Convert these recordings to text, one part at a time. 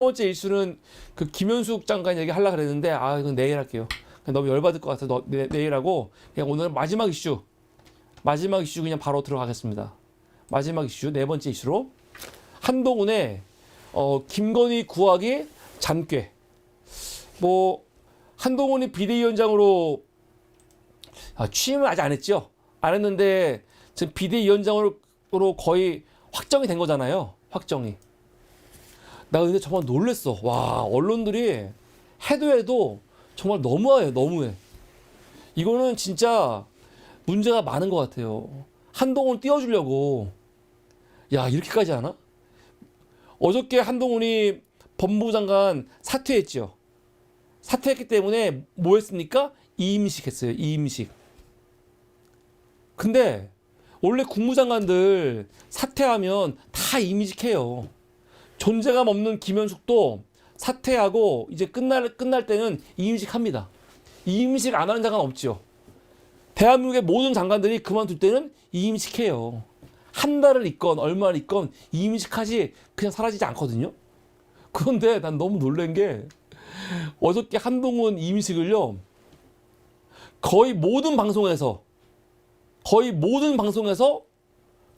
번째 이슈는 그 김현숙 장관 얘기 하려고 그랬는데 이건 내일 할게요. 너무 열받을 것 같아서 내일 하고 그냥 오늘 마지막 이슈 그냥 바로 들어가겠습니다. 마지막 이슈 네 번째 이슈로 한동훈의 김건희 구하기 잠꾀. 뭐 한동훈이 비대위원장으로 취임을 아직 안 했죠. 안 했는데 지금 비대위원장으로 거의 확정이 된 거잖아요. 확정이. 나 근데 정말 놀랬어. 와, 언론들이 해도 정말 너무해. 이거는 진짜 문제가 많은 것 같아요. 한동훈 띄워주려고. 야, 이렇게까지 하나? 어저께 한동훈이 법무부 장관 사퇴했죠. 사퇴했기 때문에 뭐 했습니까? 이임식 했어요. 이임식. 근데 원래 국무장관들 사퇴하면 다 이임식 해요. 존재감 없는 김현숙도 사퇴하고 이제 끝날 때는 이임식 합니다. 이임식 안 하는 장관 없죠. 대한민국의 모든 장관들이 그만둘 때는 이임식 해요. 한 달을 있건 얼마를 있건 이임식 하지 그냥 사라지지 않거든요. 그런데 난 너무 놀란 게 어저께 한동훈 이임식을요. 거의 모든 방송에서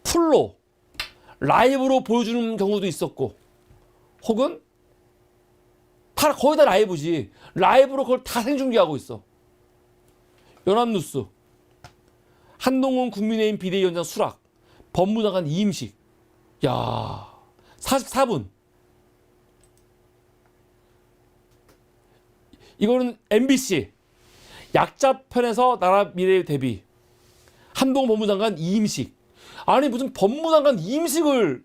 풀로 라이브로 보여주는 경우도 있었고 혹은 거의 다 라이브지. 라이브로 그걸 다 생중계하고 있어. 연합뉴스. 한동훈 국민의힘 비대위원장 수락. 법무장관 이임식. 야, 44분. 이거는 MBC. 약자 편에서 나라 미래 대비. 한동훈 법무장관 이임식. 아니 무슨 법무장관 이임식을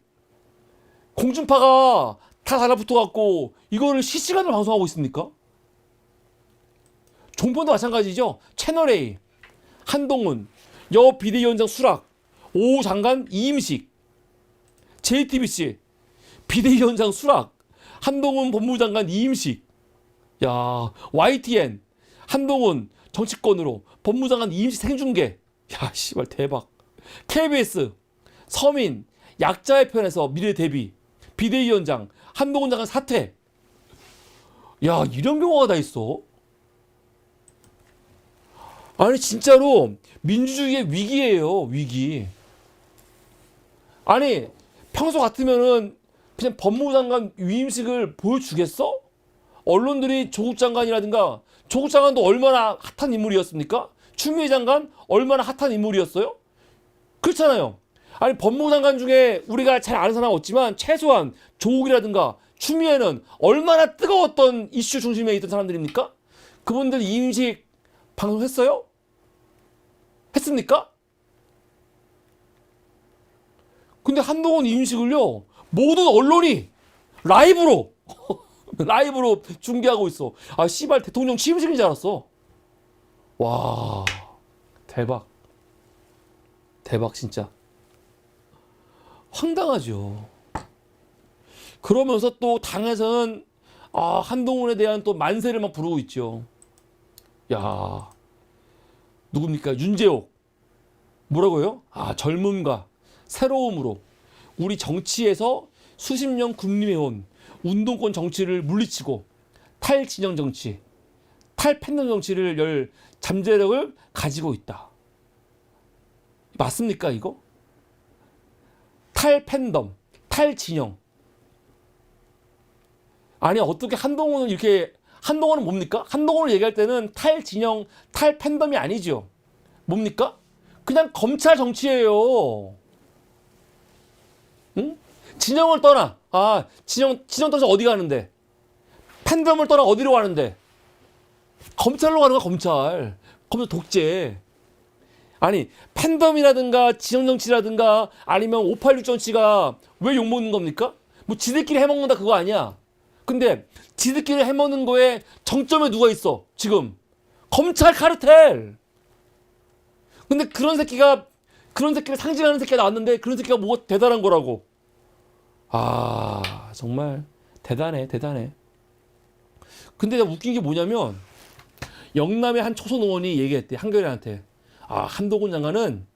공중파가 다 달라붙어갖고 이거를 실시간으로 방송하고 있습니까? 종편도 마찬가지죠. 채널A 한동훈 여 비대위원장 수락 오 장관 이임식. JTBC 비대위원장 수락 한동훈 법무장관 이임식. 야, YTN 한동훈 정치권으로 법무장관 이임식 생중계. 야, 씨발 대박. KBS 서민 약자의 편에서 미래 대비 비대위원장 한동훈 장관 사퇴. 야, 이런 경우가 다 있어. 아니 진짜로 민주주의의 위기예요. 위기. 아니 평소 같으면은 그냥 법무부 장관 위임식을 보여주겠어? 언론들이 조국 장관이라든가 조국 장관도 얼마나 핫한 인물이었습니까? 추미애 장관 얼마나 핫한 인물이었어요? 그렇잖아요. 아니 법무부 장관 중에 우리가 잘 아는 사람은 없지만 최소한 조국이라든가 추미애는 얼마나 뜨거웠던 이슈 중심에 있던 사람들입니까? 그분들 이임식 방송했어요? 했습니까? 근데 한동훈 이임식을요 모든 언론이 라이브로 중계하고 있어. 아 씨발 대통령 취임식인 줄 알았어. 와, 대박 진짜 황당하죠. 그러면서 또 당에서는 한동훈에 대한 또 만세를 막 부르고 있죠. 야, 누굽니까? 윤재옥 뭐라고요? 젊음과 새로움으로 우리 정치에서 수십 년 군림해온 운동권 정치를 물리치고 탈진영 정치, 탈팬덤 정치를 열 잠재력을 가지고 있다. 맞습니까 이거? 탈팬덤, 탈진영. 아니 어떻게 한동훈은 이렇게 한동훈은 뭡니까? 한동훈을 얘기할 때는 탈진영, 탈팬덤이 아니죠. 뭡니까? 그냥 검찰 정치예요. 응? 진영을 떠나. 진영 떠나서 어디 가는데? 팬덤을 떠나 어디로 가는데? 검찰로 가는 거야, 검찰. 검찰 독재. 아니, 팬덤이라든가 진영 정치라든가 아니면 586 정치가 왜 욕먹는 겁니까? 뭐 지들끼리 해먹는다 그거 아니야. 근데 지들끼리 해먹는 거에 정점에 누가 있어? 지금 검찰 카르텔. 근데 그런 새끼를 상징하는 새끼가 나왔는데 그런 새끼가 뭐가 대단한 거라고. 정말 대단해. 근데 웃긴 게 뭐냐면 영남의 한 초선 의원이 얘기했대. 한겨레한테. 한동훈 장관은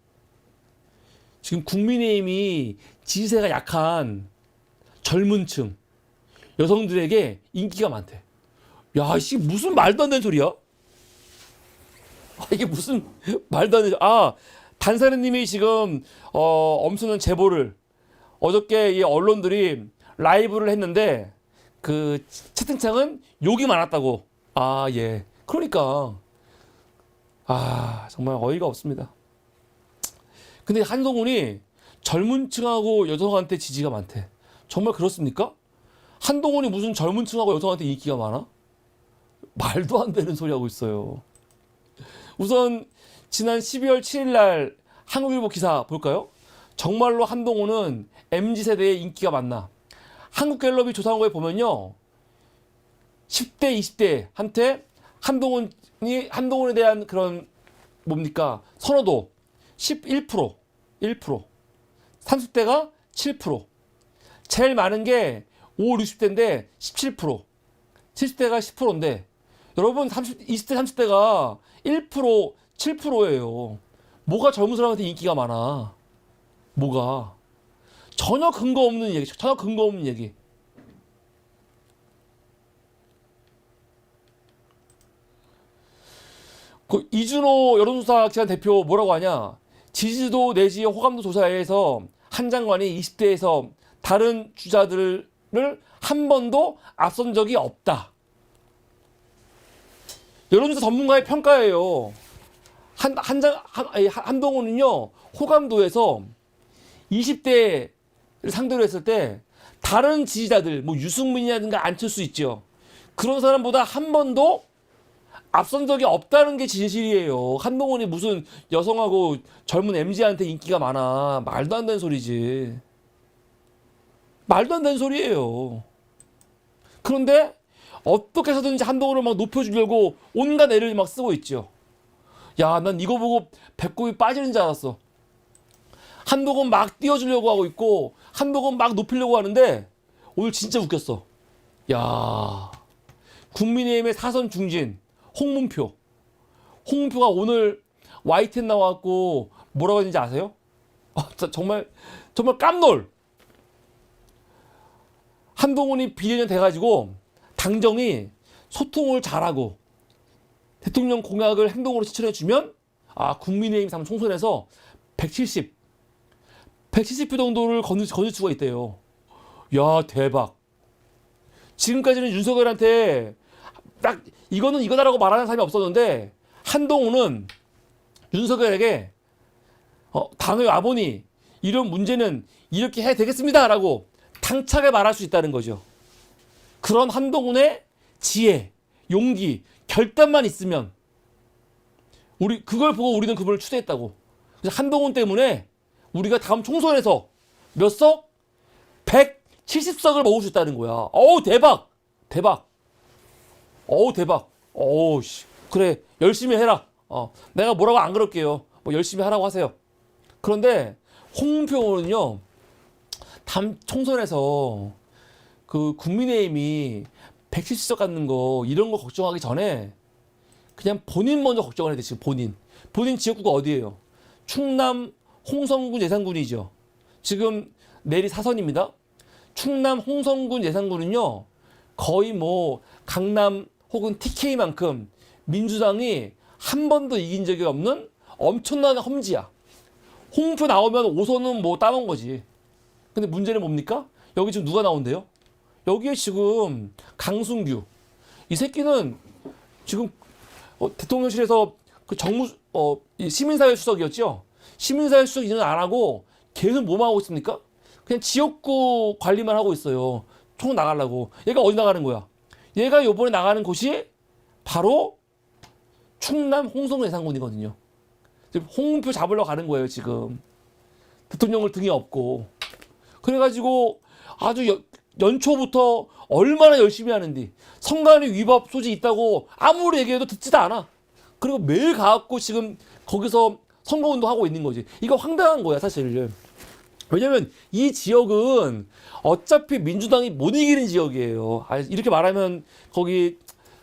지금 국민의힘이 지지세가 약한 젊은 층 여성들에게 인기가 많대. 야, 씨 무슨 말도 안 되는 소리야? 이게 무슨 말도 안 되는. 단사르님이 지금 엄청난 제보를 어저께 이 언론들이 라이브를 했는데 그 채팅창은 욕이 많았다고. 예. 그러니까 정말 어이가 없습니다. 근데 한동훈이 젊은 층하고 여성한테 지지가 많대. 정말 그렇습니까? 한동훈이 무슨 젊은 층하고 여성한테 인기가 많아? 말도 안 되는 소리 하고 있어요. 우선 지난 12월 7일 날 한국일보 기사 볼까요? 정말로 한동훈은 MZ세대의 인기가 많나? 한국갤럽이 조사한 거에 보면요. 10대, 20대한테 한동훈에 대한 그런 뭡니까? 선호도 11%, 1%. 30대가 7%. 제일 많은 게 5, 60대인데 17%. 70대가 10%인데 여러분 20대, 30대가 1%, 7%예요. 뭐가 젊은 사람한테 인기가 많아? 뭐가? 전혀 근거 없는 얘기. 전혀 근거 없는 얘기. 그 이준호 여론조사 기관 대표 뭐라고 하냐? 지지도 내지 호감도 조사에서 한 장관이 20대에서 다른 주자들을 한 번도 앞선 적이 없다. 여론조사 전문가의 평가예요. 한동훈은요, 호감도에서 20대를 상대로 했을 때 다른 지지자들, 뭐 유승민이라든가 안철수 있죠. 그런 사람보다 한 번도 앞선 적이 없다는 게 진실이에요. 한동훈이 무슨 여성하고 젊은 MZ한테 인기가 많아. 말도 안 되는 소리지. 말도 안 되는 소리예요. 그런데 어떻게 해서든지 한동훈을 막 높여주려고 온갖 애를 막 쓰고 있죠. 야, 난 이거 보고 배꼽이 빠지는 줄 알았어. 한동훈 막 띄워주려고 하고 있고 한동훈 막 높이려고 하는데 오늘 진짜 웃겼어. 야, 국민의힘의 사선 중진 홍문표가 오늘 YTN 나와갖고 뭐라고 했는지 아세요? 정말 깜놀. 한동훈이 비대위원 돼가지고 당정이 소통을 잘하고 대통령 공약을 행동으로 실천해주면 국민의힘 총선에서 170표 정도를 거둘 수가 있대요. 야, 대박. 지금까지는 윤석열한테 딱 이거는 이거다라고 말하는 사람이 없었는데 한동훈은 윤석열에게 당의 와보니 이런 문제는 이렇게 해야 되겠습니다라고 당차게 말할 수 있다는 거죠. 그런 한동훈의 지혜, 용기, 결단만 있으면 그걸 보고 우리는 그분을 추대했다고. 그래서 한동훈 때문에 우리가 다음 총선에서 몇 석? 170석을 먹을 수 있다는 거야. 대박. 대박. 대박. 씨. 그래, 열심히 해라. 내가 뭐라고 안 그럴게요. 뭐 열심히 하라고 하세요. 그런데 홍문표는요, 다음 총선에서 그 국민의힘이 170석 갖는 거 이런 거 걱정하기 전에 그냥 본인 먼저 걱정을 해야 돼. 지금 본인 지역구가 어디예요? 충남 홍성군 예산군이죠. 지금 내리 사선입니다. 충남 홍성군 예산군은요, 거의 뭐 강남 혹은 TK만큼 민주당이 한 번도 이긴 적이 없는 엄청난 험지야. 홍표 나오면 5선은 뭐 따먹은 거지. 근데 문제는 뭡니까? 여기 지금 누가 나온대요? 여기에 지금 강승규. 이 새끼는 지금 대통령실에서 그 시민사회 수석이었죠? 시민사회 수석 일은 안 하고 계속 뭐만 하고 있습니까? 그냥 지역구 관리만 하고 있어요. 총 나가려고. 얘가 어디 나가는 거야? 얘가 요번에 나가는 곳이 바로 충남 홍성군 예산군이거든요. 지금 홍문표 잡으러 가는 거예요, 지금. 대통령을 등에 업고. 그래가지고 아주 연초부터 얼마나 열심히 하는지, 선관위 위법 소지 있다고 아무리 얘기해도 듣지도 않아. 그리고 매일 가갖고 지금 거기서 선거운동 하고 있는 거지. 이거 황당한 거야, 사실. 왜냐면 이 지역은 어차피 민주당이 못 이기는 지역이에요. 이렇게 말하면 거기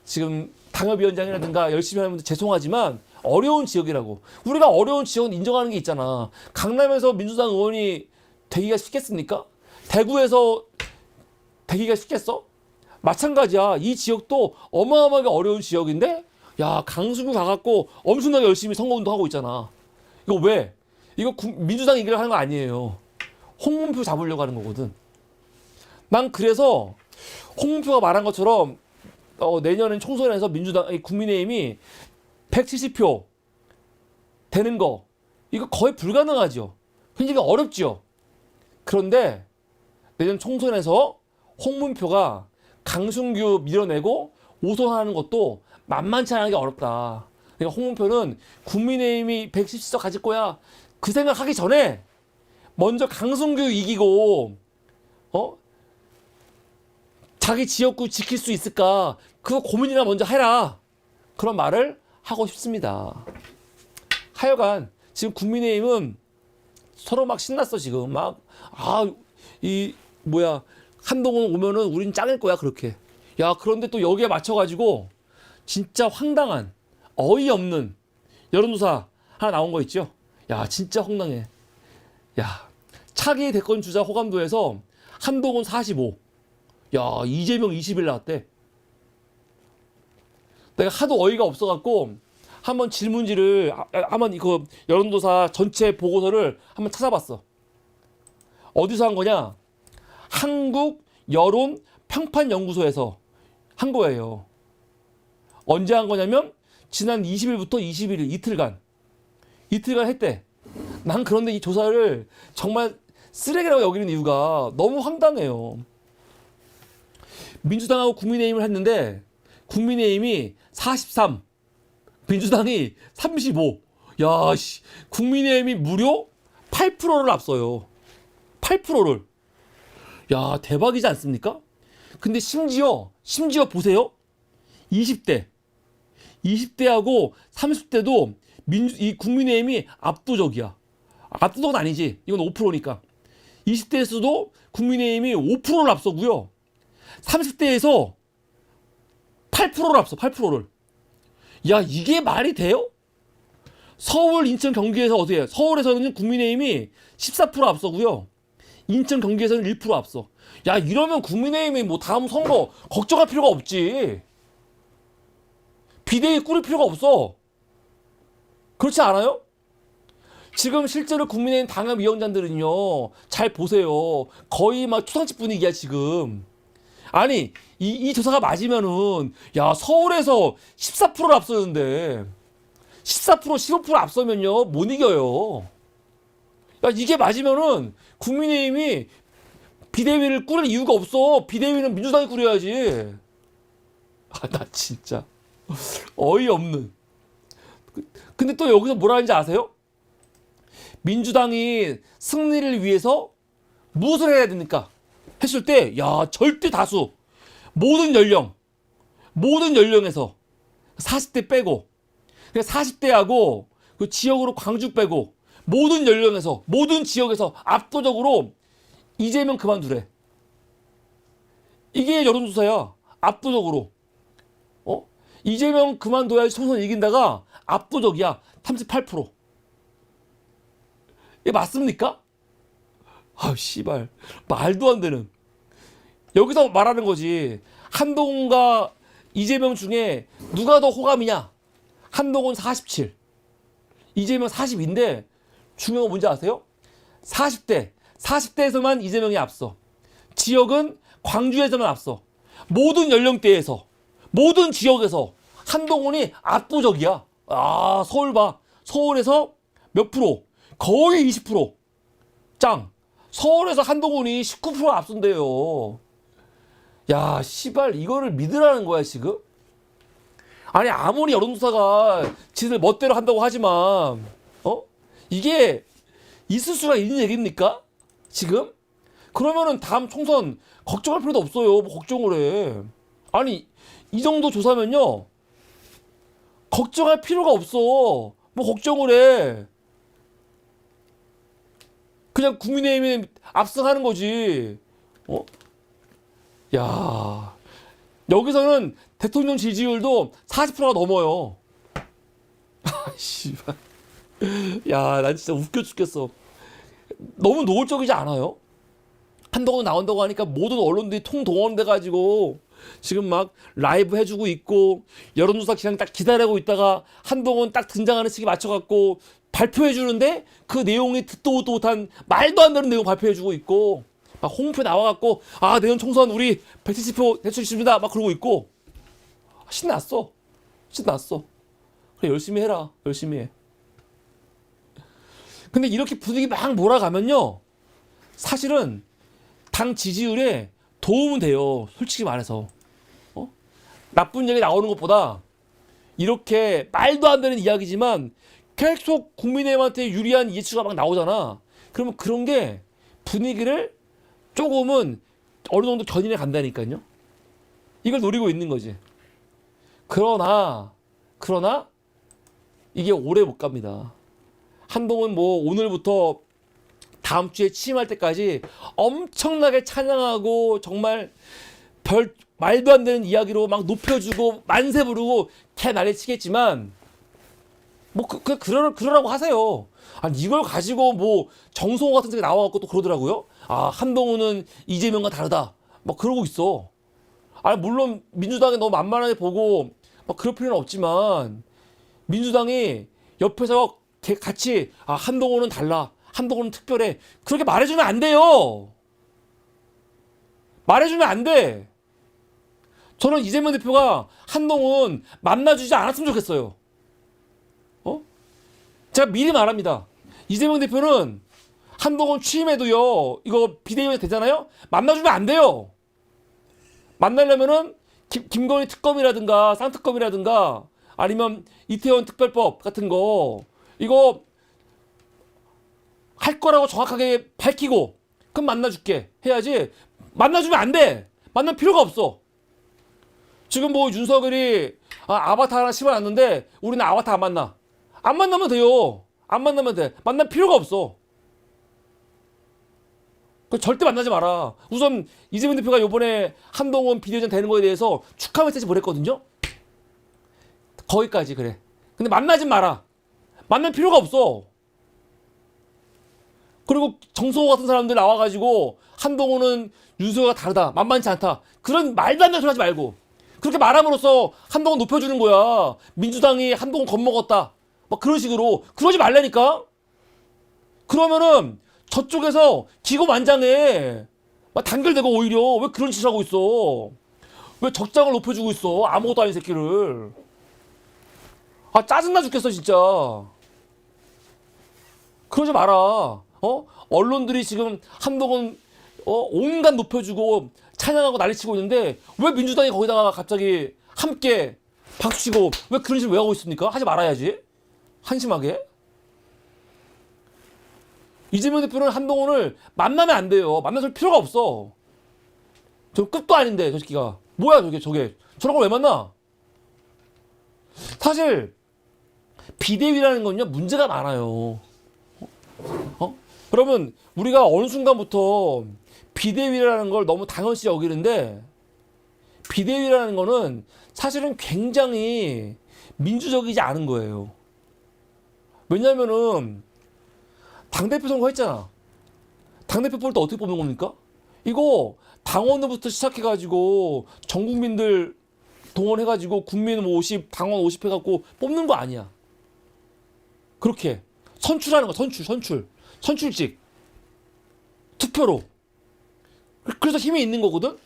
지금 당협위원장이라든가 열심히 하는 분들 죄송하지만 어려운 지역이라고. 우리가 어려운 지역은 인정하는 게 있잖아. 강남에서 민주당 의원이 되기가 쉽겠습니까? 대구에서 되기가 쉽겠어? 마찬가지야. 이 지역도 어마어마하게 어려운 지역인데, 야, 강수구 가갖고 엄청나게 열심히 선거운동 하고 있잖아. 이거 왜? 이거 민주당 이기려고 하는 거 아니에요. 홍문표 잡으려고 하는 거거든. 난 그래서 홍문표가 말한 것처럼 내년엔 총선에서 국민의힘이 170표 되는 거 이거 거의 불가능하죠. 굉장히 어렵죠. 그런데 내년 총선에서 홍문표가 강승규 밀어내고 오선하는 것도 만만치 않게 어렵다. 그러니까 홍문표는 국민의힘이 110석 가질 거야. 그 생각하기 전에 먼저 강승규 이기고 자기 지역구 지킬 수 있을까? 그거 고민이나 먼저 해라. 그런 말을 하고 싶습니다. 하여간 지금 국민의힘은 서로 막 신났어 지금 한동훈 오면은 우린 짱일 거야 그렇게. 야 그런데 또 여기에 맞춰가지고 진짜 황당한 어이없는 여론조사 하나 나온 거 있죠. 야 진짜 황당해. 야 차기 대권 주자 호감도에서 한동훈 45, 야 이재명 21 나왔대. 내가 하도 어이가 없어갖고 한번 질문지를 한번 이거 여론조사 전체 보고서를 한번 찾아봤어. 어디서 한 거냐? 한국 여론 평판 연구소에서 한 거예요. 언제 한 거냐면 지난 20일부터 21일 이틀간 했대. 난 그런데 이 조사를 정말 쓰레기라고 여기는 이유가 너무 황당해요. 민주당하고 국민의힘을 했는데 국민의힘이 43, 민주당이 35. 야, 씨, 국민의힘이 무려 8%를 앞서요. 8%를. 야, 대박이지 않습니까? 근데 심지어 보세요. 20대하고 30대도 이 국민의힘이 압도적이야. 압도적은 아니지. 이건 5%니까. 20대에서도 국민의힘이 5%를 앞서고요. 30대에서 8%를 앞서, 8%를. 야, 이게 말이 돼요? 서울, 인천, 경기에서 어떻게 해요? 서울에서는 국민의힘이 14% 앞서고요. 인천, 경기에서는 1% 앞서. 야, 이러면 국민의힘이 뭐 다음 선거 걱정할 필요가 없지. 비대위 꾸릴 필요가 없어. 그렇지 않아요? 지금 실제로 국민의힘 당협위원장들은요, 잘 보세요. 거의 막 초상집 분위기야, 지금. 아니, 이 조사가 맞으면은, 야, 서울에서 14%를 앞서는데, 14%, 15% 앞서면요, 못 이겨요. 야, 이게 맞으면은, 국민의힘이 비대위를 꾸릴 이유가 없어. 비대위는 민주당이 꾸려야지. 아, 나 진짜. 어이없는. 근데 또 여기서 뭐라 하는지 아세요? 민주당이 승리를 위해서 무엇을 해야 됩니까? 했을 때, 야, 절대 다수. 모든 연령에서 40대 빼고, 40대하고 그 지역으로 광주 빼고, 모든 연령에서, 모든 지역에서 압도적으로 이재명 그만두래. 이게 여론조사야. 압도적으로. 이재명 그만둬야지 총선 이긴다가 압도적이야. 38%. 이게 맞습니까? 아, 씨발. 말도 안 되는. 여기서 말하는 거지. 한동훈과 이재명 중에 누가 더 호감이냐? 한동훈 47, 이재명 40인데 중요한 건 뭔지 아세요? 40대에서만 이재명이 앞서. 지역은 광주에서만 앞서. 모든 연령대에서, 모든 지역에서 한동훈이 압도적이야. 아, 서울 봐. 서울에서 몇 프로? 거의 20%. 짱. 서울에서 한동훈이 19% 앞선대요. 야, 씨발, 이거를 믿으라는 거야, 지금? 아니, 아무리 여론조사가 지들 멋대로 한다고 하지만, 이게 있을 수가 있는 얘기입니까? 지금? 그러면은 다음 총선 걱정할 필요도 없어요. 뭐 걱정을 해. 아니, 이 정도 조사면요. 걱정할 필요가 없어. 뭐 걱정을 해. 그냥 국민의힘이 압승하는 거지. 야, 여기서는 대통령 지지율도 40%가 넘어요. 아, 씨발. 야, 난 진짜 웃겨 죽겠어. 너무 노골적이지 않아요? 한동훈 나온다고 하니까 모든 언론들이 통동원돼가지고 지금 막 라이브 해주고 있고 여론조사 그냥 딱 기다리고 있다가 한동훈 딱 등장하는 시기 맞춰갖고 발표해주는데 그 내용이 듣도 보도 못한 말도 안 되는 내용 발표해주고 있고 막 홍표 나와갖고 내년 총선 우리 170표 대출입니다 막 그러고 있고 신났어. 그래 열심히 해라. 열심히 해. 근데 이렇게 분위기 막 몰아가면요 사실은 당 지지율에 도움은 돼요. 솔직히 말해서 나쁜 얘기 나오는 것보다 이렇게 말도 안 되는 이야기지만 계속 국민의힘한테 유리한 이해치가 막 나오잖아. 그러면 그런 게 분위기를 조금은 어느 정도 견인해 간다니까요. 이걸 노리고 있는 거지. 그러나 이게 오래 못 갑니다. 한동훈 뭐 오늘부터 다음 주에 취임할 때까지 엄청나게 찬양하고 정말 별 말도 안 되는 이야기로 막 높여주고 만세 부르고 개 난리 치겠지만 뭐 그러라고 하세요. 아니 이걸 가지고 뭐 정성호 같은 데가 나와갖고 또 그러더라고요. 한동훈은 이재명과 다르다. 막 그러고 있어. 물론 민주당이 너무 만만하게 보고 막 그럴 필요는 없지만 민주당이 옆에서 같이 한동훈은 달라. 한동훈은 특별해. 그렇게 말해주면 안 돼요. 말해주면 안 돼. 저는 이재명 대표가 한동훈 만나주지 않았으면 좋겠어요. 제가 미리 말합니다. 이재명 대표는 한동훈 취임해도요, 이거 비대위원회 되잖아요? 만나주면 안 돼요. 만나려면은 김건희 특검이라든가 쌍특검이라든가 아니면 이태원 특별법 같은 거 이거 할 거라고 정확하게 밝히고 그럼 만나줄게 해야지. 만나주면 안 돼. 만날 필요가 없어. 지금 뭐 윤석열이 아바타 하나 심어놨는데 우리는 아바타 안 만나. 안 만나면 돼요. 안 만나면 돼. 만날 필요가 없어. 절대 만나지 마라. 우선 이재명 대표가 이번에 한동훈 비대위원 되는 거에 대해서 축하 메시지 보냈거든요. 거기까지 그래. 근데 만나지 마라. 만날 필요가 없어. 그리고 정성호 같은 사람들 나와가지고 한동훈은 윤석열과 다르다. 만만치 않다. 그런 말도 안 되는 소리 하지 말고. 그렇게 말함으로써 한동훈 높여주는 거야. 민주당이 한동훈 겁먹었다. 막 그런 식으로. 그러지 말라니까. 그러면은 저쪽에서 기고만장해. 막 단결되고 오히려. 왜 그런 짓을 하고 있어. 왜 적장을 높여주고 있어. 아무것도 아닌 새끼를. 짜증나 죽겠어 진짜. 그러지 마라. 언론들이 지금 한동훈 온갖 높여주고 찬양하고 난리치고 있는데 왜 민주당이 거기다가 갑자기 함께 박수치고 왜 그런 식으로 왜 하고 있습니까? 하지 말아야지. 한심하게. 이재명 대표는 한동훈을 만나면 안 돼요. 만나줄 필요가 없어. 저 끝도 아닌데 저 새끼가. 뭐야 저게. 저런 걸 왜 만나? 사실 비대위라는 건요 문제가 많아요. 그러면 우리가 어느 순간부터 비대위라는 걸 너무 당연시 여기는데 비대위라는 거는 사실은 굉장히 민주적이지 않은 거예요. 왜냐면은 당대표 선거 했잖아. 당대표 뽑을 때 어떻게 뽑는 겁니까? 이거 당원부터 시작해가지고 전 국민들 동원해가지고 국민 50, 당원 50 해갖고 뽑는 거 아니야. 그렇게 선출하는 거. 선출직 투표로. 그래서 힘이 있는 거거든.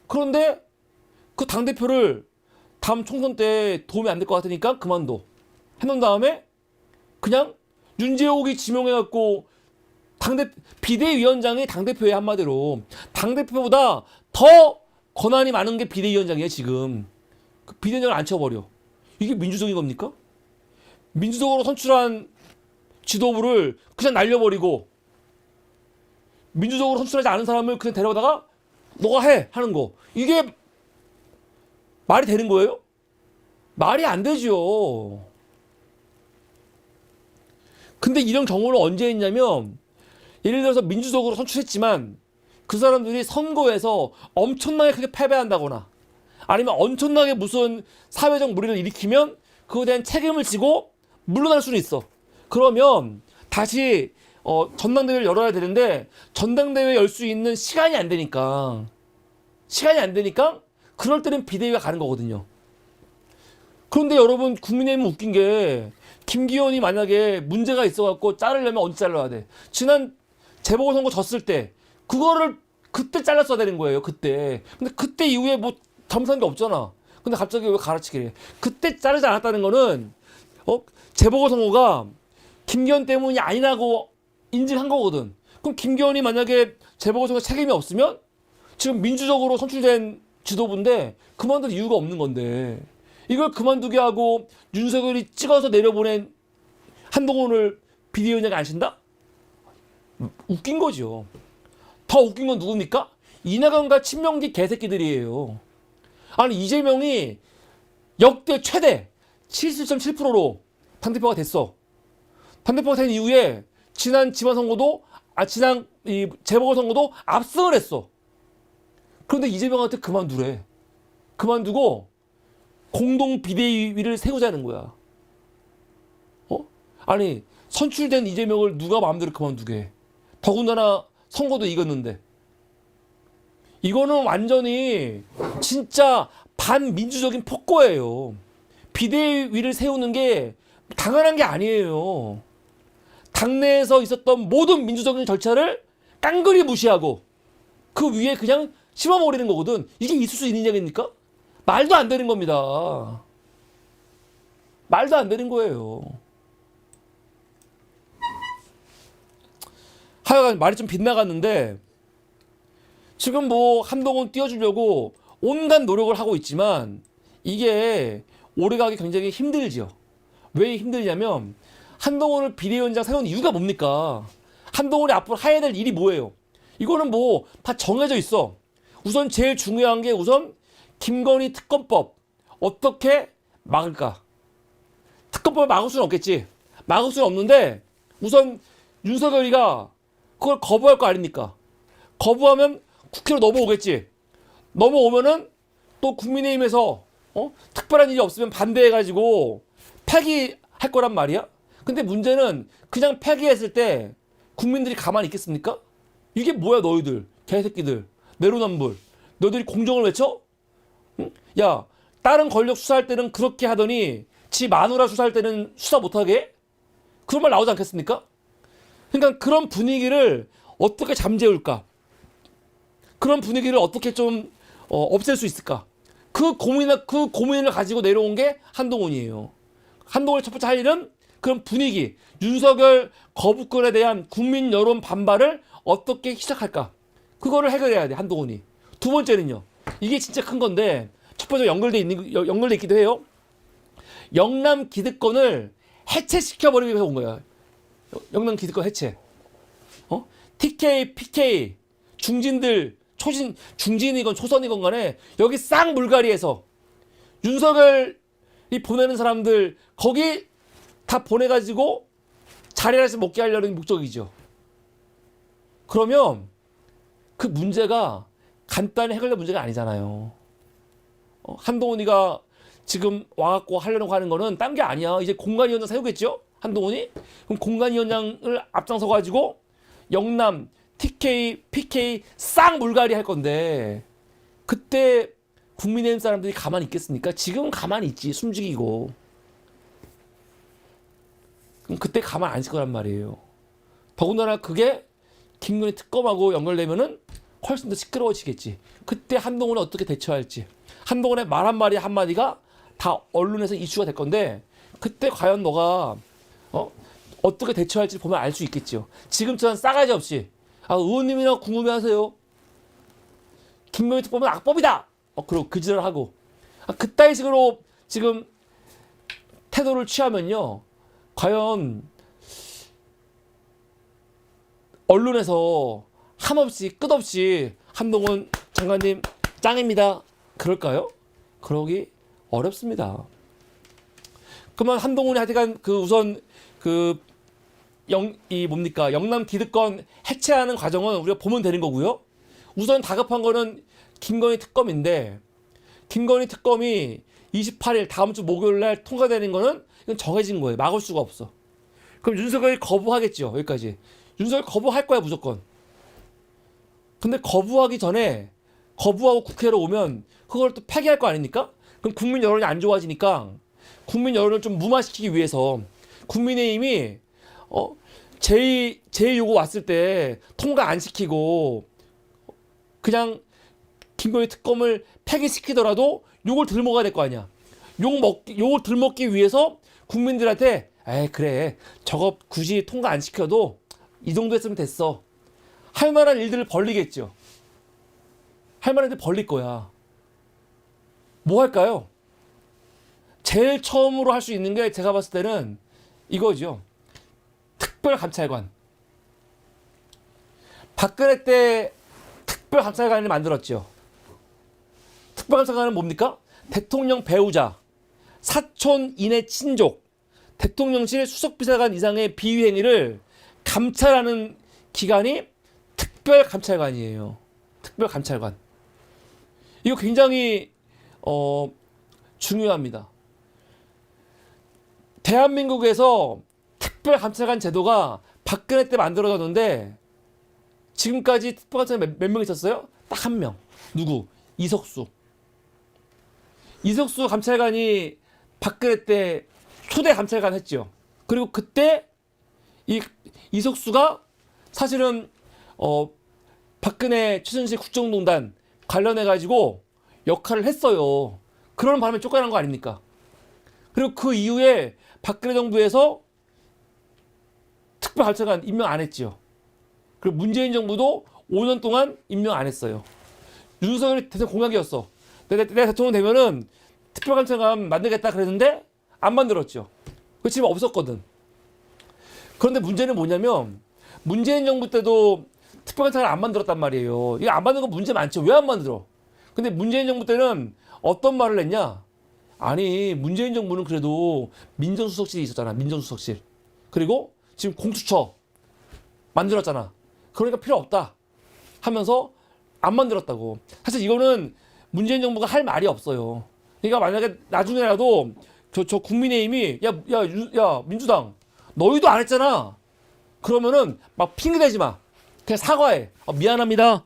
그런데 그 당대표를 다음 총선 때 도움이 안 될 것 같으니까 그만둬 해놓은 다음에 그냥 윤재옥이 지명해갖고 비대위원장이 당대표의 한마디로 당대표보다 더 권한이 많은 게 비대위원장이야 지금. 그 비대위원장을 앉혀버려. 이게 민주적인 겁니까? 민주적으로 선출한 지도부를 그냥 날려버리고 민주적으로 선출하지 않은 사람을 그냥 데려다가 너가 해 하는 거. 이게 말이 되는 거예요? 말이 안 되죠. 근데 이런 경우는 언제 있냐면 예를 들어서 민주적으로 선출했지만 그 사람들이 선거에서 엄청나게 크게 패배한다거나 아니면 엄청나게 무슨 사회적 무리를 일으키면 그거에 대한 책임을 지고 물러날 수는 있어. 그러면 다시 전당대회를 열어야 되는데 전당대회 열 수 있는 시간이 안 되니까 그럴 때는 비대위가 가는 거거든요. 그런데 여러분 국민의힘은 웃긴 게 김기현이 만약에 문제가 있어갖고 자르려면 언제 잘라야 돼? 지난 재보궐선거 졌을 때 그거를 그때 잘랐어야 되는 거예요. 그때. 근데 그때 이후에 뭐 잘못한 게 없잖아. 근데 갑자기 왜 갈아치기를 해? 그때 자르지 않았다는 거는 재보궐선거가 김기현 때문이 아니라고 인증한 거거든. 그럼 김기현이 만약에 재보궐선거 책임이 없으면 지금 민주적으로 선출된 지도부인데 그만둘 이유가 없는 건데 이걸 그만두게 하고 윤석열이 찍어서 내려보낸 한동훈을 비대위원장이 안 신다? 웃긴 거죠. 더 웃긴 건 누굽니까? 이낙연과 친명계 개새끼들이에요. 아니 이재명이 역대 최대 77.7%로 당대표가 됐어. 당대표가 된 이후에 지난 지방선거도 지난 이 재보궐선거도 압승을 했어. 그런데 이재명한테 그만두래. 그만두고 공동 비대위를 세우자는 거야. 아니 선출된 이재명을 누가 마음대로 그만두게 해. 더군다나 선거도 이겼는데. 이거는 완전히 진짜 반민주적인 폭거예요. 비대위를 세우는 게 당연한 게 아니에요. 당내에서 있었던 모든 민주적인 절차를 깡그리 무시하고 그 위에 그냥 심어버리는 거거든. 이게 있을 수 있는 얘기입니까? 말도 안 되는 겁니다. 말도 안 되는 거예요. 하여간 말이 좀 빗나갔는데 지금 뭐 한동훈 띄워주려고 온갖 노력을 하고 있지만 이게 오래가기 굉장히 힘들죠. 왜 힘들냐면 한동훈을 비대위원장 세운 이유가 뭡니까? 한동훈이 앞으로 해야 될 일이 뭐예요? 이거는 뭐 다 정해져 있어. 우선 제일 중요한 게 우선 김건희 특검법 어떻게 막을까? 특검법을 막을 수는 없겠지. 막을 수는 없는데 우선 윤석열이가 그걸 거부할 거 아닙니까? 거부하면 국회로 넘어오겠지. 넘어오면은 또 국민의힘에서 특별한 일이 없으면 반대해가지고 폐기할 거란 말이야. 근데 문제는 그냥 폐기했을 때 국민들이 가만히 있겠습니까? 이게 뭐야 너희들 개새끼들 내로남불 너희들이 공정을 외쳐? 응? 야 다른 권력 수사할 때는 그렇게 하더니 지 마누라 수사할 때는 수사 못하게 해? 그런 말 나오지 않겠습니까? 그러니까 그런 분위기를 어떻게 잠재울까? 그런 분위기를 어떻게 좀 없앨 수 있을까? 그 고민을 가지고 내려온 게 한동훈이에요. 한동훈의 첫 번째 할 일은 그런 분위기, 윤석열 거부권에 대한 국민 여론 반발을 어떻게 시작할까? 그거를 해결해야 돼, 한동훈이. 두 번째는요. 이게 진짜 큰 건데 첫 번째 연결돼 있기도 해요. 영남 기득권을 해체시켜버리기 위해서 온 거야. 영남 기득권 해체. TK, PK, 중진들, 중진이건 초선이건 간에 여기 쌍 물갈이에서 윤석열이 보내는 사람들 거기 다 보내가지고 자리에서 먹게 하려는 목적이죠. 그러면 그 문제가 간단히 해결될 문제가 아니잖아요. 한동훈이가 지금 와갖고 하려고 하는 거는 딴 게 아니야. 이제 공관위원장 세우겠죠? 한동훈이? 그럼 공관위원장을 앞장서가지고 영남, TK, PK 싹 물갈이 할 건데 그때 국민의힘 사람들이 가만히 있겠습니까? 지금은 가만히 있지. 숨죽이고. 그럼 그때 가만 안 있을 거란 말이에요. 더군다나 그게 김건희 특검하고 연결되면은 훨씬 더 시끄러워지겠지. 그때 한동훈은 어떻게 대처할지. 한동훈의 말 한마디 한마디가 다 언론에서 이슈가 될 건데 그때 과연 너가 어떻게 대처할지 보면 알 수 있겠죠. 지금처럼 싸가지 없이 의원님이나 궁금해하세요. 김건희 특검은 악법이다. 그리고 그지랄 하고 그따위 식으로 지금 태도를 취하면요. 과연 언론에서 한없이 끝없이 한동훈 장관님 짱입니다. 그럴까요? 그러기 어렵습니다. 그러면 한동훈이 하여간 우선 영남 기득권 해체하는 과정은 우리가 보면 되는 거고요. 우선 다급한 거는 김건희 특검인데 김건희 특검이 28일 다음 주 목요일 날 통과되는 거는 이건 정해진 거예요. 막을 수가 없어. 그럼 윤석열이 거부하겠죠. 여기까지. 윤석열 거부할 거야 무조건. 근데 거부하기 전에 거부하고 국회로 오면 그걸 또 폐기할 거 아닙니까? 그럼 국민 여론이 안 좋아지니까 국민 여론을 좀 무마시키기 위해서 국민의힘이 제 요구 왔을 때 통과 안 시키고 그냥 김건희 특검을 폐기시키더라도 욕을 들먹어야 될 거 아니야. 욕을 들먹기 위해서 국민들한테 에이 그래 저거 굳이 통과 안 시켜도 이 정도 했으면 됐어 할 만한 일들을 벌리겠죠. 할 만한 일들 벌릴 거야. 뭐 할까요? 제일 처음으로 할 수 있는 게 제가 봤을 때는 이거죠. 특별감찰관. 박근혜 때 특별감찰관을 만들었죠. 특별감찰관은 뭡니까? 대통령 배우자, 사촌 이내 친족, 대통령실 수석비서관 이상의 비위행위를 감찰하는 기관이 특별감찰관이에요. 특별감찰관. 이거 굉장히 중요합니다. 대한민국에서 특별감찰관 제도가 박근혜 때 만들어졌는데 지금까지 특별감찰관 몇 명 있었어요? 딱 한 명. 누구? 이석수. 이석수 감찰관이 박근혜 때 초대 감찰관 했죠. 그리고 그때 이석수가 사실은 박근혜 최순실 국정농단 관련해 가지고 역할을 했어요. 그런 바람에 쫓겨난 거 아닙니까? 그리고 그 이후에 박근혜 정부에서 특별감찰관 임명 안 했죠. 그리고 문재인 정부도 5년 동안 임명 안 했어요. 윤석열이 대선 공약이었어. 내가 대통령 되면은 특별감찰관 만들겠다 그랬는데 안 만들었죠. 그 지금 없었거든. 그런데 문제는 뭐냐면 문재인 정부 때도 특별감찰관 안 만들었단 말이에요. 이거 안 만든 거 문제 많죠. 왜 안 만들어? 근데 문재인 정부 때는 어떤 말을 했냐? 아니 문재인 정부는 그래도 민정수석실이 있었잖아. 민정수석실. 그리고 지금 공수처 만들었잖아. 그러니까 필요 없다 하면서 안 만들었다고. 사실 이거는 문재인 정부가 할 말이 없어요. 그러니까 만약에 나중에라도 저 국민의힘이 야 민주당 너희도 안 했잖아. 그러면은 막 핑계대지 마. 그냥 사과해. 미안합니다.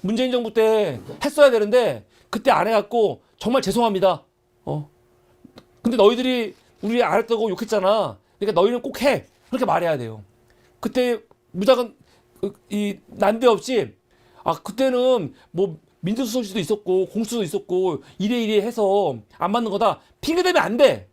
문재인 정부 때 했어야 되는데 그때 안 해갖고 정말 죄송합니다. 근데 너희들이 우리 안 했다고 욕했잖아. 그러니까 너희는 꼭 해. 그렇게 말해야 돼요. 그때 무작은 난데없이 그때는 뭐 민정수석실도 있었고 공수처도 있었고 이래 해서 안 맞는 거다. 핑계대면 안 돼.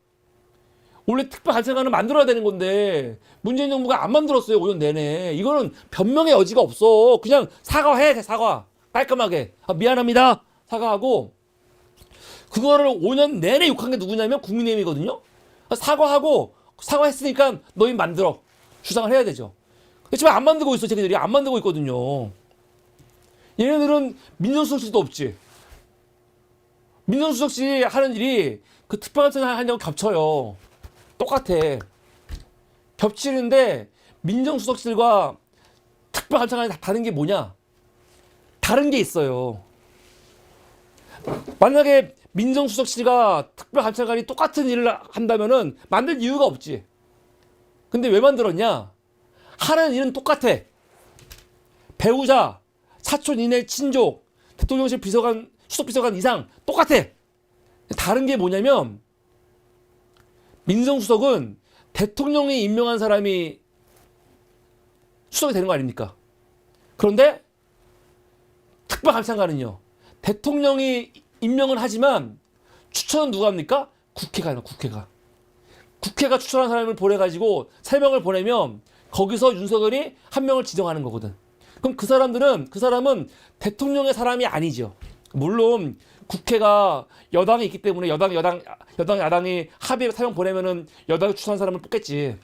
원래 특별감찰관을 만들어야 되는 건데 문재인 정부가 안 만들었어요. 5년 내내. 이거는 변명의 여지가 없어. 그냥 사과해. 사과. 깔끔하게. 미안합니다. 사과하고 그거를 5년 내내 욕한 게 누구냐면 국민의힘이거든요. 사과하고 사과했으니까 너희 만들어. 주장을 해야 되죠. 그렇지만 안 만들고 있어. 쟤네들이 안 만들고 있거든요. 얘네들은 민정수석실도 없지. 민정수석실이 하는 일이 그 특별감찰관 하는 거 겹쳐요. 똑같아. 겹치는데 민정수석실과 특별감찰관이 다른 게 뭐냐? 다른 게 있어요. 만약에 민정수석실과 특별감찰관이 똑같은 일을 한다면은 만들 이유가 없지. 근데 왜 만들었냐? 하는 일은 똑같아. 배우자, 사촌 이내 친족, 대통령실 비서관, 수석비서관 이상 똑같아. 다른 게 뭐냐면 민정수석은 대통령이 임명한 사람이 수석이 되는 거 아닙니까? 그런데 특별감찰관은요. 대통령이 임명은 하지만 추천은 누가 합니까? 국회가 해요. 국회가 추천한 사람을 보내가지고 3명을 보내면 거기서 윤석열이 1명을 지정하는 거거든. 그럼 그 사람은 대통령의 사람이 아니죠. 물론 국회가 여당이 있기 때문에 야당이 합의해 3명 보내면은 여당이 추천한 사람을 뽑겠지.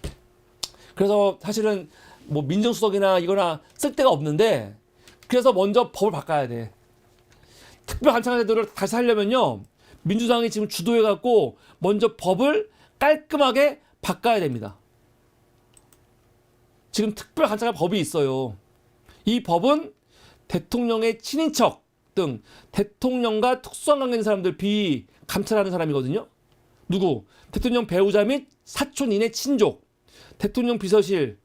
그래서 사실은 뭐 민정수석이나 이거나 쓸데가 없는데 그래서 먼저 법을 바꿔야 돼. 특별감찰관 제도를 다시 하려면요. 민주당이 지금 주도해갖고 먼저 법을 깔끔하게 바꿔야 됩니다. 지금 특별감찰관 법이 있어요. 이 법은 대통령의 친인척 등 대통령과 특수한 관계인 사람들 감찰하는 사람이거든요. 누구? 대통령 배우자 및 사촌 이내 친족, 대통령 비서실,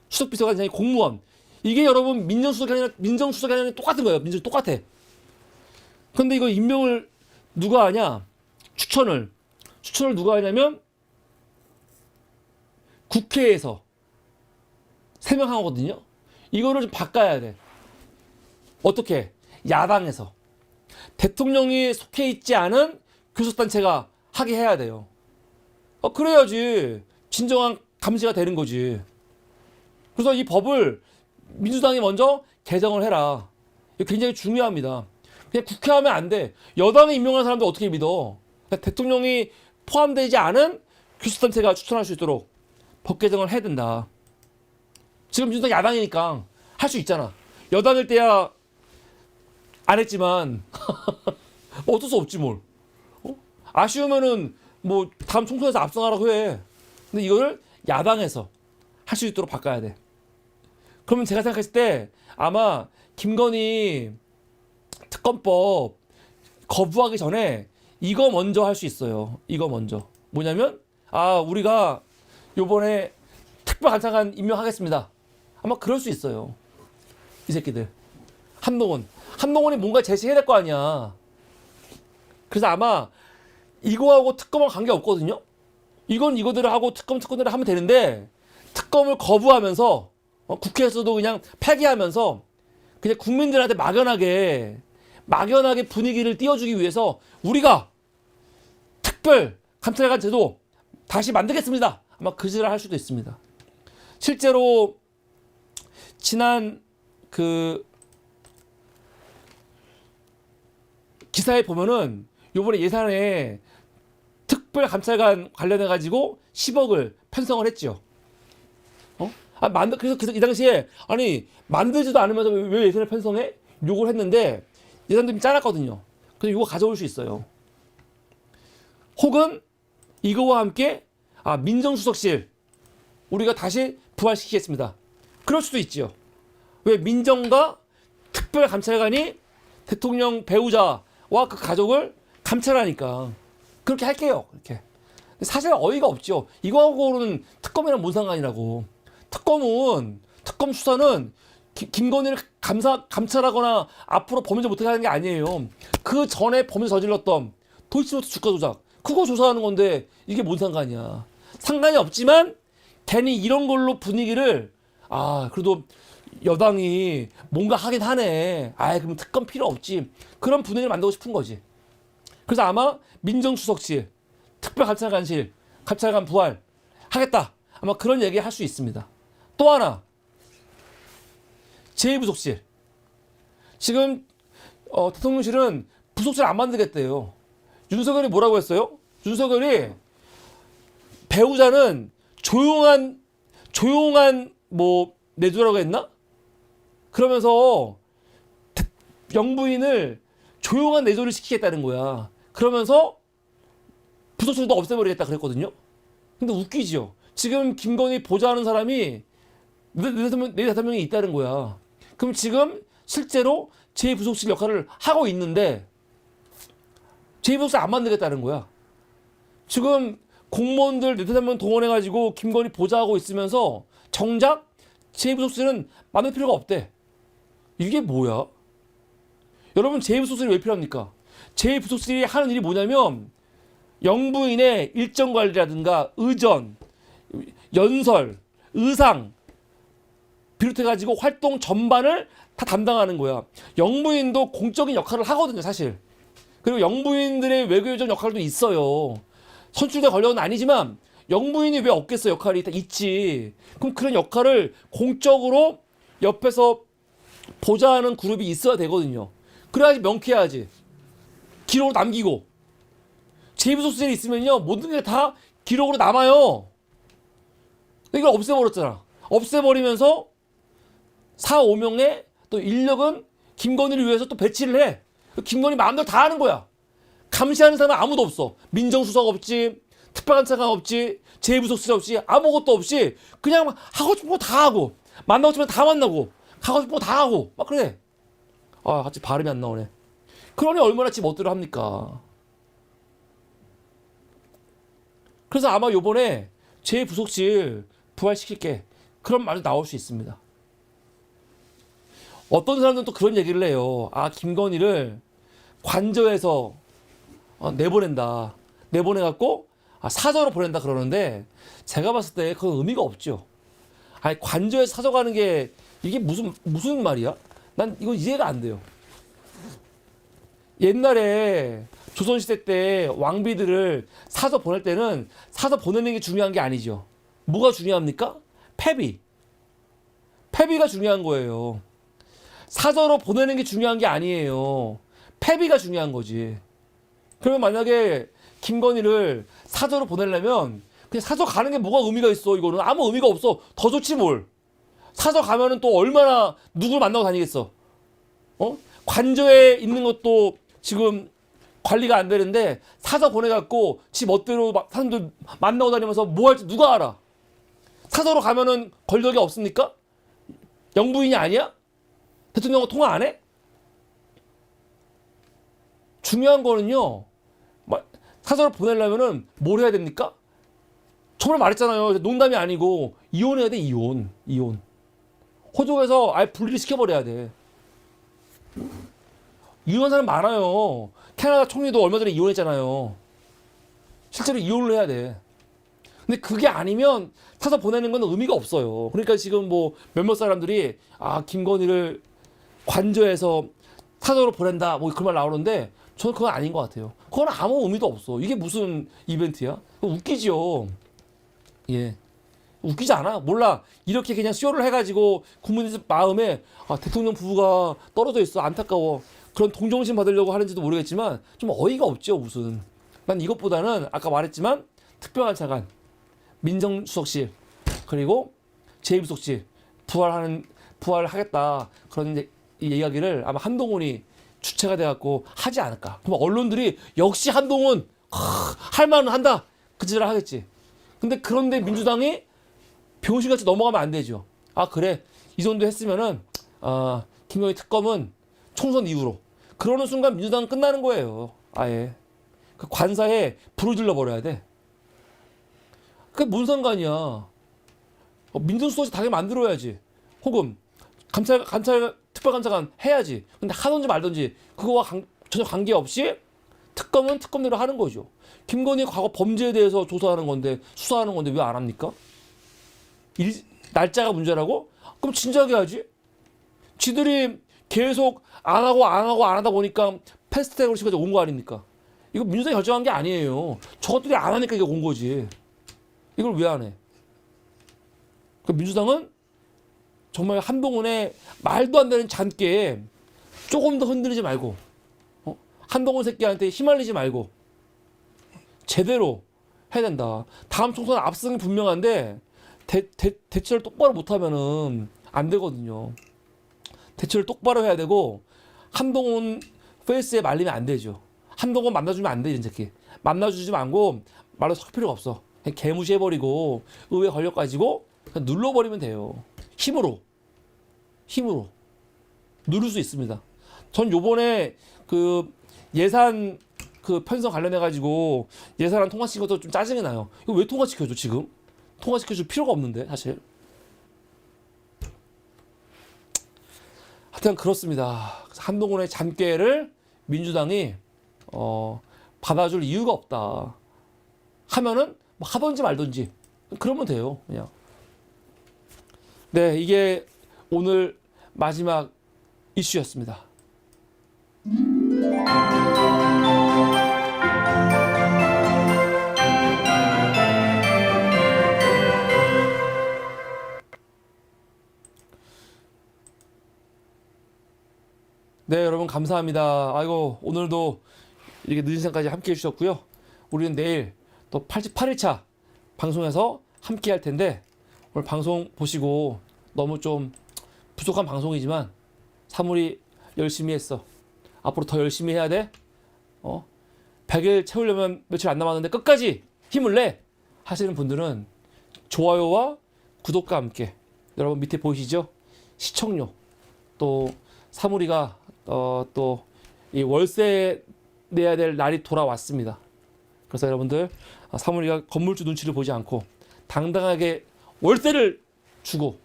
수석비서관 이상의 공무원. 이게 여러분 민정수석이 아니라 똑같은 거예요. 똑같아. 근데 이거 임명을 누가 하냐? 추천을 누가 하냐면 국회에서 3명 하거든요. 이거를 좀 바꿔야 돼. 어떻게? 야당에서. 대통령이 속해 있지 않은 교섭단체가 하게 해야 돼요. 그래야지 진정한 감시가 되는 거지. 그래서 이 법을 민주당이 먼저 개정을 해라. 이거 굉장히 중요합니다. 그냥 국회 하면 안 돼. 여당이 임명한 사람들 어떻게 믿어? 그러니까 대통령이 포함되지 않은 교섭단체가 추천할 수 있도록 법 개정을 해야 된다. 지금 민주당 야당이니까 할 수 있잖아. 여당일 때야 안 했지만 어쩔 수 없지 뭘. 아쉬우면은 뭐 다음 총선에서 압승하라고 해. 근데 이거를 야당에서 할 수 있도록 바꿔야 돼. 그러면 제가 생각했을 때 아마 김건희 특검법 거부하기 전에 이거 먼저 할 수 있어요. 이거 먼저. 뭐냐면 우리가 요번에 특별감찰관 임명하겠습니다. 아마 그럴 수 있어요. 이 새끼들. 한동훈이 뭔가 제시해야 될 거 아니야. 그래서 아마 이거하고 특검은 관계없거든요. 이건 이거대로 하고 특검대로 하면 되는데 특검을 거부하면서 국회에서도 그냥 폐기하면서 그냥 국민들한테 막연하게 분위기를 띄워주기 위해서 우리가 특별 감찰관 제도 다시 만들겠습니다. 아마 그 짓을 할 수도 있습니다. 실제로 지난 그 기사에 보면은 요번에 예산에 특별 감찰관 관련해 가지고 10억을 편성을 했죠. 그래서 이 당시에 만들지도 않으면서 왜 예산을 편성해? 요걸 했는데 예산도 좀 짜놨거든요. 그래서 요거 가져올 수 있어요. 혹은 이거와 함께 민정수석실 우리가 다시 부활시키겠습니다. 그럴 수도 있지요. 왜 민정과 특별감찰관이 대통령 배우자와 그 가족을 감찰하니까 그렇게 할게요. 이렇게. 사실 어이가 없죠. 이거하고는 특검이랑 뭔 상관이라고. 특검 수사는 김건희를 감찰하거나 앞으로 범죄 못하게 하는 게 아니에요. 그 전에 범죄 저질렀던 도이치모터 주가 조작 그거 조사하는 건데 이게 뭔 상관이야. 상관이 없지만 괜히 이런 걸로 분위기를 그래도 여당이 뭔가 하긴 하네. 그럼 특검 필요 없지. 그런 분위기를 만들고 싶은 거지. 그래서 아마 민정수석실, 특별감찰관실, 감찰관 부활 하겠다. 아마 그런 얘기 할 수 있습니다. 또 하나 제2부속실. 지금 대통령실은 부속실 안 만들겠대요. 윤석열이 뭐라고 했어요? 윤석열이 배우자는 조용한 뭐 내조라고 했나? 그러면서 영부인을 조용한 내조를 시키겠다는 거야. 그러면서 부속실도 없애버리겠다 그랬거든요. 근데 웃기죠. 지금 김건희 보좌하는 사람이 4-5명이 있다는 거야. 그럼 지금 실제로 제2부속실 역할을 하고 있는데 제2부속실 안 만들겠다는 거야. 지금 공무원들 4-5명 동원해가지고 김건희 보좌하고 있으면서 정작 제2부속실은 만들 필요가 없대. 이게 뭐야? 여러분 제2부속실이 왜 필요합니까? 제2부속실이 하는 일이 뭐냐면 영부인의 일정 관리라든가 의전, 연설, 의상 비롯해가지고 활동 전반을 다 담당하는 거야. 영부인도 공적인 역할을 하거든요, 사실. 그리고 영부인들의 외교적 역할도 있어요. 선출된 권력은 아니지만 영부인이 왜 없겠어? 역할이 다 있지. 그럼 그런 역할을 공적으로 옆에서 보좌하는 그룹이 있어야 되거든요. 그래야지 명쾌하지. 기록으로 남기고. 제2부속실이 있으면요, 모든 게 다 기록으로 남아요. 이걸 없애버렸잖아. 없애버리면서 4-5명의 또 인력은 김건희를 위해서 또 배치를 해. 김건희 마음대로 다 하는 거야. 감시하는 사람은 아무도 없어. 민정수석 없지, 특별감찰관 없지, 제2부속실 없지, 아무것도 없이 그냥 하고 싶은 거 다 하고, 만나고 싶으면 다 만나고, 가고 싶은 거 다 하고, 막 그래. 같이 발음이 안 나오네. 그러니 얼마나 지 멋대로 합니까? 그래서 아마 요번에 제2부속실 부활시킬게. 그런 말도 나올 수 있습니다. 어떤 사람들은 또 그런 얘기를 해요. 김건희를 관저에서 내보낸다. 내보내갖고 사저로 보낸다 그러는데 제가 봤을 때 그건 의미가 없죠. 아니 관저에서 사저 가는 게 이게 무슨 말이야? 난 이거 이해가 안 돼요. 옛날에 조선시대 때 왕비들을 사서 보낼 때는 사서 보내는 게 중요한 게 아니죠. 뭐가 중요합니까? 패비. 패비가 중요한 거예요. 사서로 보내는 게 중요한 게 아니에요. 패비가 중요한 거지. 그러면 만약에 김건희를 사서로 보내려면 그냥 사서 가는 게 뭐가 의미가 있어. 이거는 아무 의미가 없어. 더 좋지 뭘. 사서 가면은 또 얼마나 누굴 만나고 다니겠어. 관저에 있는 것도 지금 관리가 안 되는데 사서 보내갖고 지 멋대로 사람들 만나고 다니면서 뭐 할지 누가 알아? 사서로 가면은 권력이 없습니까? 영부인이 아니야? 대통령과 통화 안 해? 중요한 거는요. 사서를 보내려면은 뭘 해야 됩니까? 처음에 말했잖아요. 농담이 아니고 이혼해야 돼. 이혼. 호적에서 아예 분리를 시켜버려야 돼. 이혼한 사람 많아요. 캐나다 총리도 얼마 전에 이혼했잖아요. 실제로 이혼을 해야 돼. 근데 그게 아니면 사서 보내는 건 의미가 없어요. 그러니까 지금 뭐 몇몇 사람들이 김건희를 관저에서 사서로 보낸다 뭐 그런 말 나오는데 저는 그건 아닌 것 같아요. 그건 아무 의미도 없어. 이게 무슨 이벤트야? 웃기지요. 예. 웃기지 않아? 몰라. 이렇게 그냥 쇼를 해가지고 국민들 마음에 대통령 부부가 떨어져 있어. 안타까워. 그런 동정심 받으려고 하는지도 모르겠지만 좀 어이가 없죠. 무슨. 난 이것보다는 아까 말했지만 특별한 차관, 민정수석실, 그리고 제2부속실 부활하겠다. 그런 이 이야기를 아마 한동훈이 주체가 돼갖고 하지 않을까. 그럼 언론들이 역시 한동훈 할 만은 한다. 그 짓을 하겠지. 근데 그런데 민주당이 병신같이 넘어가면 안 되죠. 그래. 이 정도 했으면은 김건희 특검은 총선 이후로. 그러는 순간 민주당은 끝나는 거예요. 아예. 그 관사에 불을 질러버려야 돼. 그게 뭔 상관이야. 민정수석실 당연히 만들어야지. 혹은 특별감찰관 해야지. 근데 하든지 말든지 그거와 전혀 관계없이 특검은 특검대로 하는 거죠. 김건희 과거 범죄에 대해서 조사하는 건데 수사하는 건데 왜 안 합니까? 날짜가 문제라고? 그럼 진작에 하지. 지들이 계속 안 하다 보니까 패스트트랙으로 시켜서 온 거 아닙니까? 이거 민주당이 결정한 게 아니에요. 저것들이 안 하니까 이게 온 거지. 이걸 왜 안 해? 그 민주당은 정말 한동훈의 말도 안 되는 잔꾀에 조금 더 흔들리지 말고 한동훈 새끼한테 휘말리지 말고 제대로 해야 된다. 다음 총선 압승이 분명한데 대처를 똑바로 못하면은 안 되거든요. 대처를 똑바로 해야 되고 한동훈 페이스에 말리면 안 되죠. 한동훈 만나주면 안 돼, 이런 새끼. 만나주지 말고 말로 섞일 필요가 없어. 그냥 개무시해버리고 의회 권력 가지고 그냥 눌러버리면 돼요. 힘으로 누를 수 있습니다. 전 요번에 그 예산 그 편성 관련해 가지고 예산안 통과시킨 것도 좀 짜증이 나요. 이거 왜 통과시켜줘 지금? 통과시켜줄 필요가 없는데 사실. 하여튼 그렇습니다. 한동훈의 잔꾀를 민주당이 받아줄 이유가 없다. 하면은 뭐 하든지 말든지 그러면 돼요. 그냥. 네, 이게 오늘 마지막 이슈였습니다. 네, 여러분 감사합니다. 아이고, 오늘도 이렇게 늦은 시간까지 함께 해주셨고요. 우리는 내일 또 88일차 방송에서 함께 할 텐데 오늘 방송 보시고 너무 좀 부족한 방송이지만 사물이 열심히 했어. 앞으로 더 열심히 해야 돼. 100일 채우려면 며칠 안 남았는데 끝까지 힘을 내 하시는 분들은 좋아요와 구독과 함께 여러분 밑에 보이시죠? 시청료 또 사물이가 또 이 월세 내야 될 날이 돌아왔습니다. 그래서 여러분들 사물이가 건물주 눈치를 보지 않고 당당하게 월세를 주고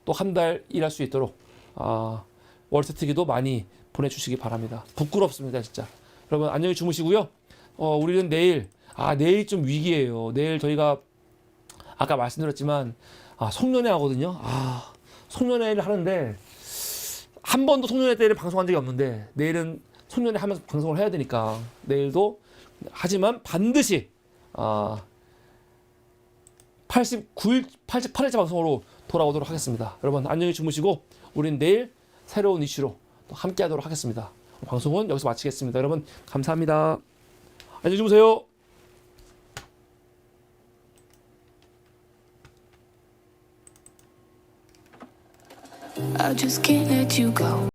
또 한 달 일할 수 있도록 월세 특기도 많이 보내주시기 바랍니다. 부끄럽습니다 진짜. 여러분 안녕히 주무시고요. 우리는 내일 내일이 좀 위기예요. 내일 저희가 아까 말씀드렸지만 송년회 하거든요. 송년회를 하는데 한 번도 송년회 때를 방송한 적이 없는데 내일은 송년회 하면서 방송을 해야 되니까 내일도 하지만 반드시 88일째 방송으로 돌아오도록 하겠습니다. 여러분 안녕히 주무시고 우린 내일 새로운 이슈로 또 함께 하도록 하겠습니다. 방송은 여기서 마치겠습니다. 여러분 감사합니다. 안녕히 주무세요. I just can't let you go.